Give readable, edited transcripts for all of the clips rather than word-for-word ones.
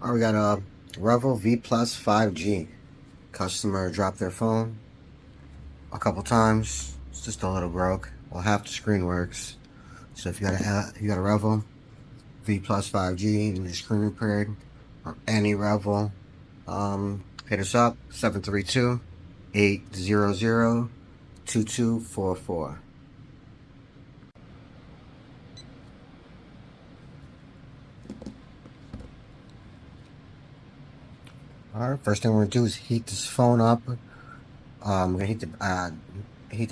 Alright, we got a Revvl V Plus 5G. Customer dropped their phone a couple times. It's just a little broke. Well, half the screen works. So if you got a Revvl V Plus 5G and your screen repaired, or any Revvl, hit us up 732-800-2244. Alright, first thing we're gonna do is heat this phone up. I'm gonna heat the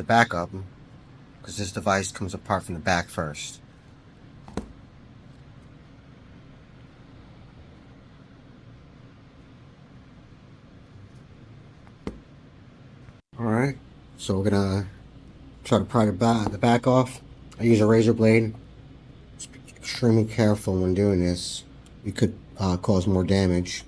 back up because this device comes apart from the back first. Alright, so we're gonna try to pry the back off. I use a razor blade. Just be extremely careful when doing this. You could cause more damage.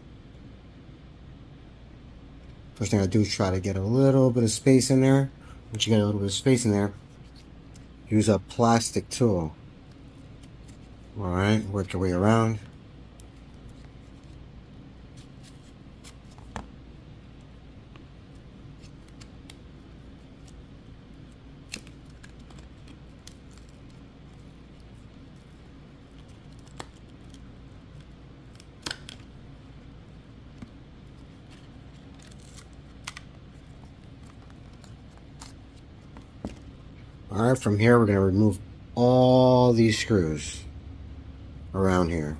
First thing I do is try to get a little bit of space in there. Once you get a little bit of space in there, use a plastic tool. Alright, work your way around. Alright, from here we're going to remove all these screws around here.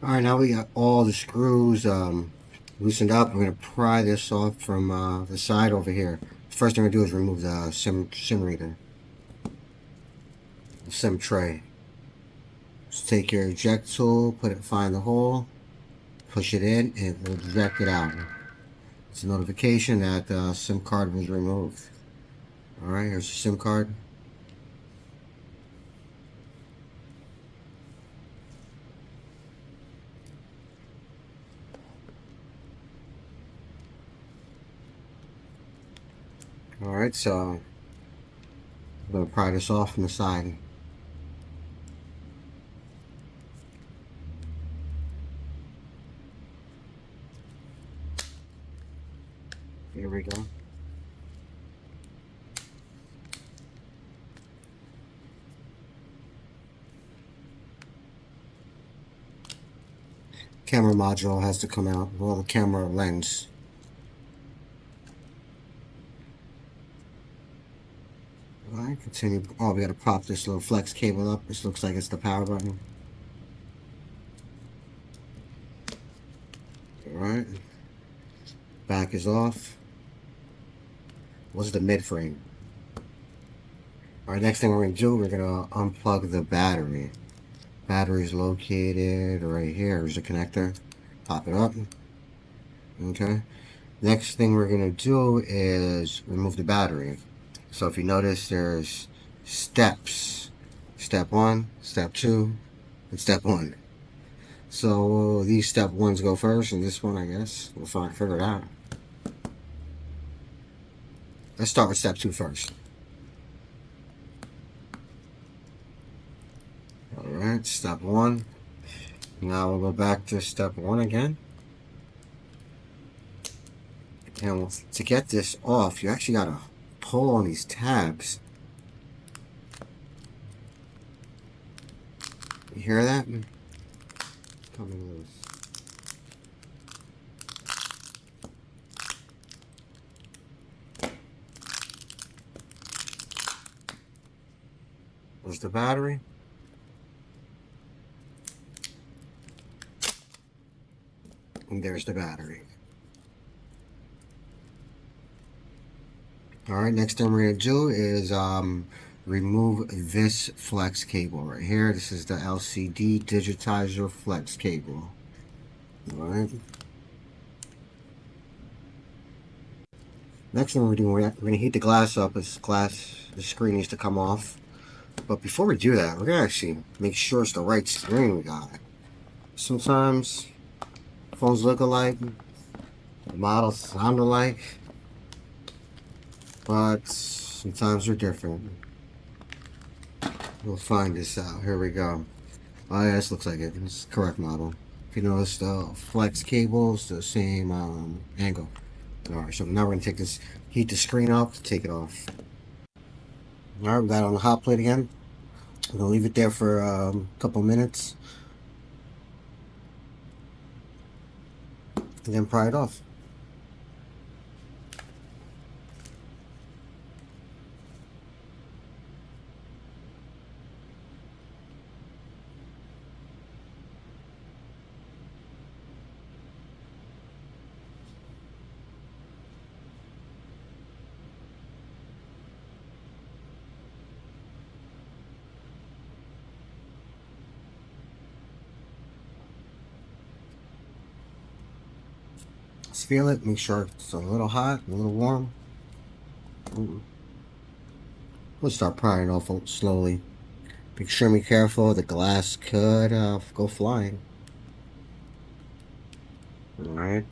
Alright, now we got all the screws loosened up. We're going to pry this off from the side over here. First thing we're going to do is remove the SIM reader. The SIM tray. Just take your eject tool, find the hole, push it in, and it will eject it out. It's a notification that the SIM card was removed. Alright, here's the SIM card. Alright, so I'm going to pry this off from the side. Here we go. Camera module has to come out, well, the camera lens. Alright, continue. Oh, we gotta prop this little flex cable up. This looks like it's the power button. Alright. Back is off. What's the mid frame? Alright, next thing we're gonna do, we're gonna unplug the battery. Battery is located right here. There's a connector. Pop it up. Okay. Next thing we're gonna do is remove the battery. So if you notice, there's steps. Step 1, step 2, and step 1. So these step 1s go first, and this one, I guess, we'll figure it out. Let's start with step 2 first. Alright, step 1. Now we'll go back to step 1 again. And to get this off, you actually gotta pull on these tabs. You hear that? Coming loose. There's the battery. And there's the battery. Alright, next thing we're going to do is remove this flex cable right here. This is the LCD digitizer flex cable. Alright. Next thing we're doing, we're going to heat the glass up. The screen needs to come off. But before we do that, we're going to actually make sure it's the right screen we got. Sometimes phones look alike, the models sound alike, but sometimes they're different. We'll find this out. Here we go. Oh yeah, this looks like it. It's the correct model. If you notice, the flex cable's the same angle. Alright, so now we're going to take this, heat the screen up, take it off. Alright, we got it on the hot plate again. We're going to leave it there for a couple minutes. And then pry it off. Let's feel it, make sure it's a little hot, a little warm. We'll start prying off slowly. Be extremely careful, the glass could go flying. Alright.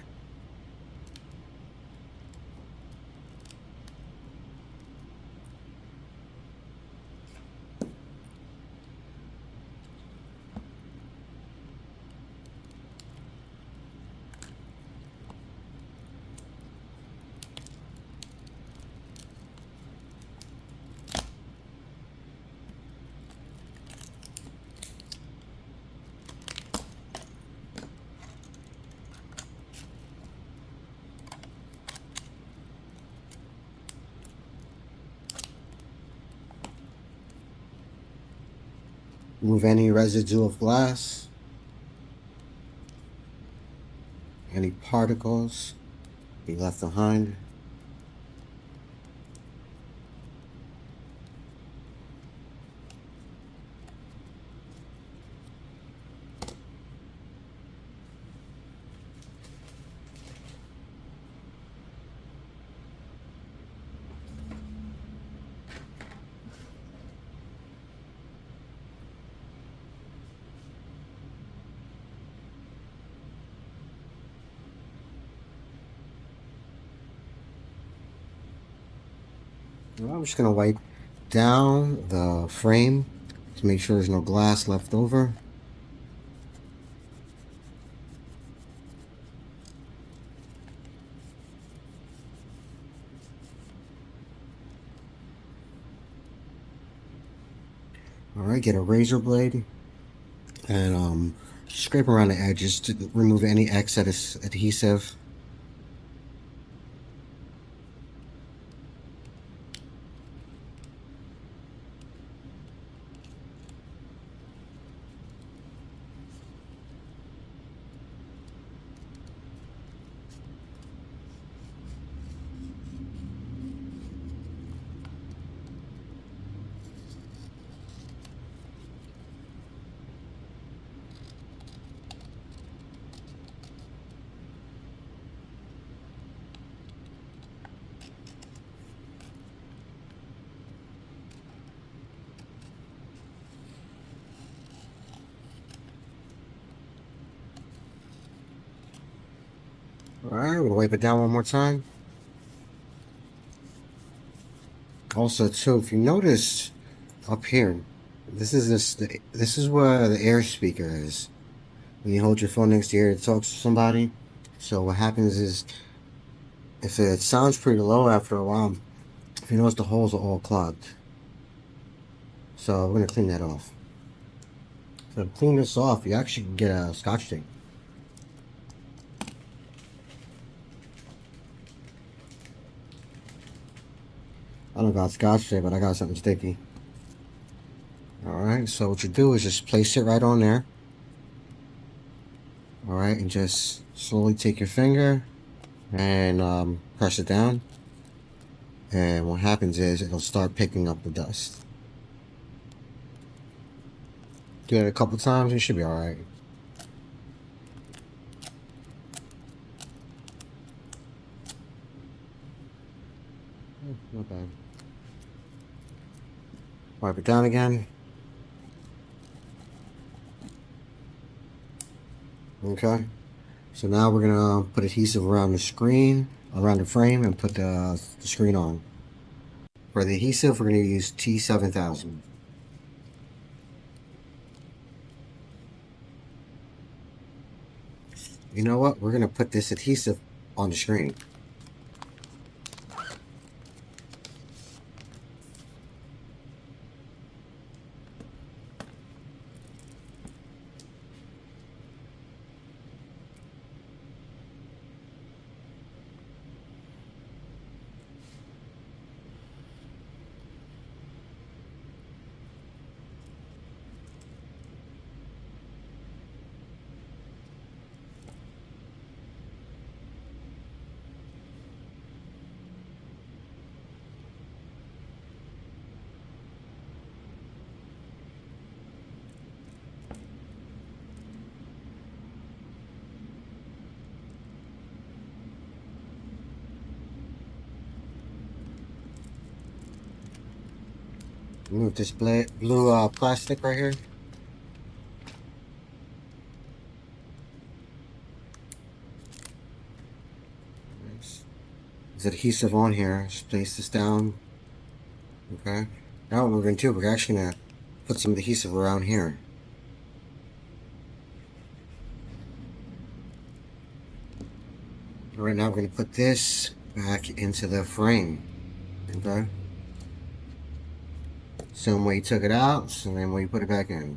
Remove any residue of glass, any particles be left behind. I'm just going to wipe down the frame to make sure there's no glass left over. Alright, get a razor blade and scrape around the edges to remove any excess adhesive. Alright, we're gonna wipe it down one more time. Also, too, if you notice up here, this is where the air speaker is. When you hold your phone next to your ear to talk to somebody. So what happens is, if it sounds pretty low after a while, if you notice the holes are all clogged. So we're gonna clean that off. So to clean this off, you actually can get a Scotch tape. I don't got Scotch tape, but I got something sticky. Alright, so what you do is just place it right on there. Alright, and just slowly take your finger and press it down. And what happens is it'll start picking up the dust. Do it a couple times, you should be alright. Not bad. Wipe it down again. Okay. So now we're gonna put adhesive around the screen, around the frame, and put the screen on. For the adhesive, we're gonna use T7000. You know what? We're gonna put this adhesive on the screen. Move this blue plastic right here. There's adhesive on here. Just place this down. Okay. Now what we're going to do, we're actually going to put some adhesive around here. Alright, now we're going to put this back into the frame. Okay. Same way you took it out, same way you put it back in.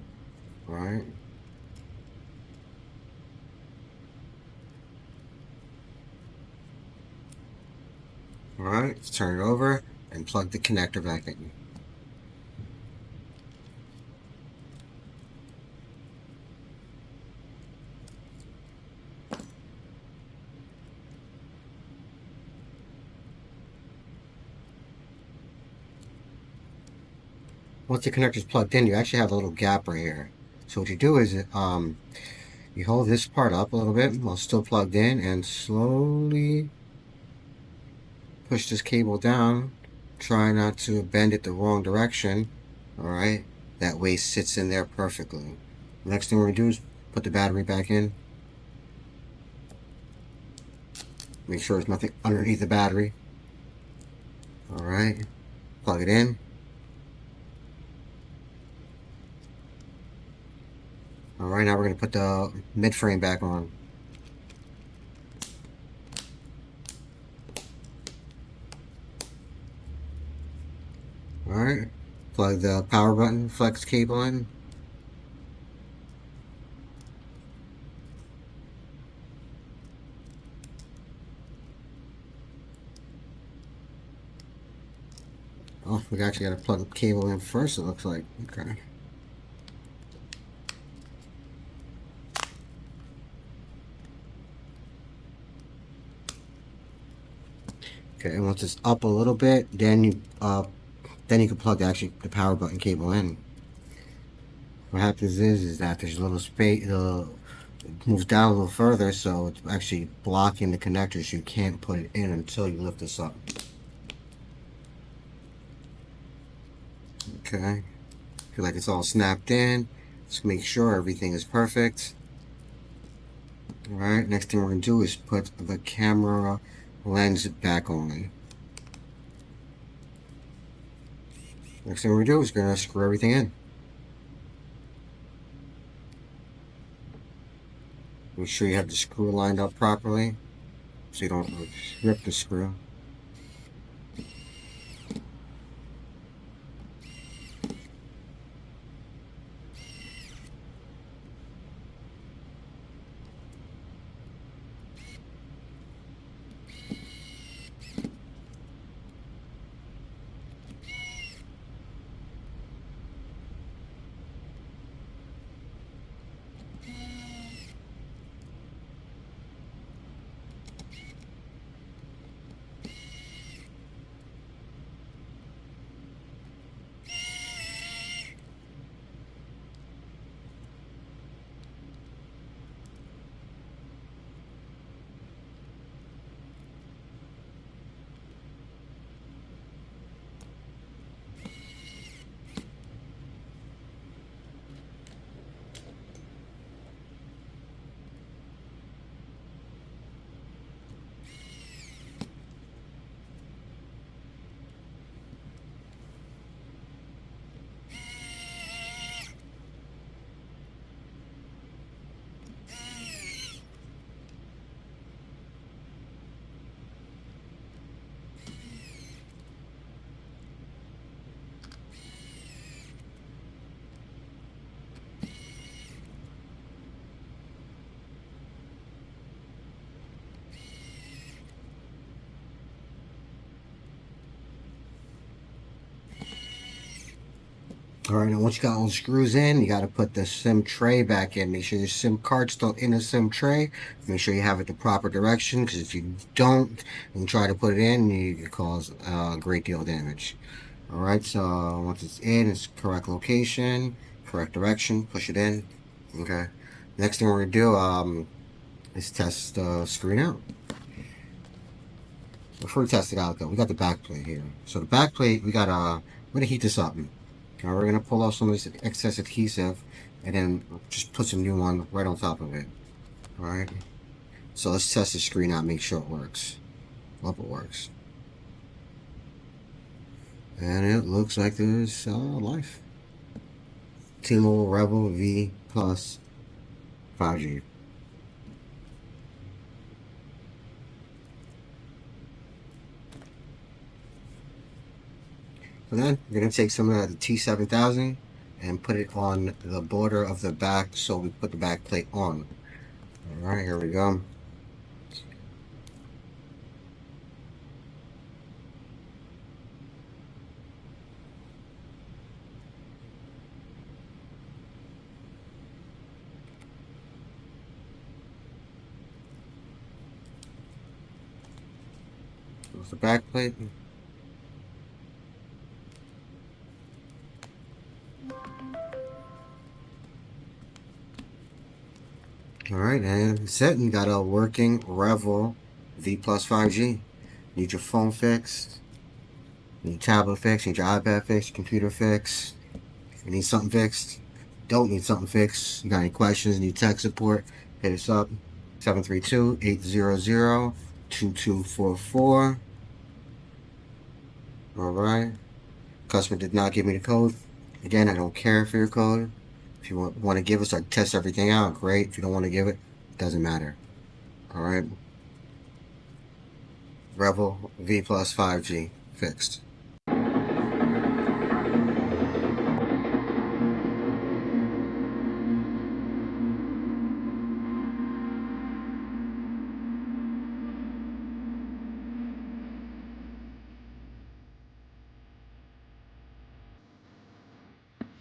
Alright. Alright, let's turn it over and plug the connector back in. Once the connector is plugged in, you actually have a little gap right here. So what you do is you hold this part up a little bit while still plugged in and slowly push this cable down. Try not to bend it the wrong direction. Alright, that way it sits in there perfectly. Next thing we're going to do is put the battery back in. Make sure there's nothing underneath the battery. Alright, plug it in. Alright, now we're going to put the mid frame back on. Alright, plug the power button flex cable in. Oh, we actually got to plug the cable in first, it looks like. Okay. Okay, and once it's up a little bit, then you can plug actually the power button cable in. What happens is that there's a little space, it moves down a little further, so it's actually blocking the connector, so you can't put it in until you lift this up. Okay, feel like it's all snapped in. Just make sure everything is perfect. Alright, next thing we're going to do is put the camera lens back on. Next thing we're going to do is going to screw everything in. Make sure you have the screw lined up properly so you don't rip the screw. Alright, now once you got all the screws in, you got to put the SIM tray back in. Make sure your SIM card's still in the SIM tray. Make sure you have it the proper direction, because if you don't and try to put it in, you can cause a great deal of damage. Alright, so once it's in, it's correct location, correct direction, push it in. Okay. Next thing we're going to do is test the screen out. Before we test it out, though, we got the back plate here. So the back plate, we're going to heat this up. Now we're going to pull off some of this excess adhesive and then just put some new one right on top of it. Alright. So let's test the screen out, make sure it works. Hope it works. And it looks like there's life. T-Mobile Revvl V Plus 5G. So then we're going to take some of the T7000 and put it on the border of the back, so we put the back plate on. Alright, here we go. There's the back plate. Alright, and it's set. You got a working Revvl V Plus 5G. Need your phone fixed. Need your tablet fixed. Need your iPad fixed. Your computer fixed. You need something fixed. Don't need something fixed. You got any questions? Need tech support? Hit us up. 732-800-2244. Alright. Customer did not give me the code. Again, I don't care for your code. If you want to give us or test everything out, great. If you don't want to give it, doesn't matter. Alright. Revvl V Plus 5G fixed.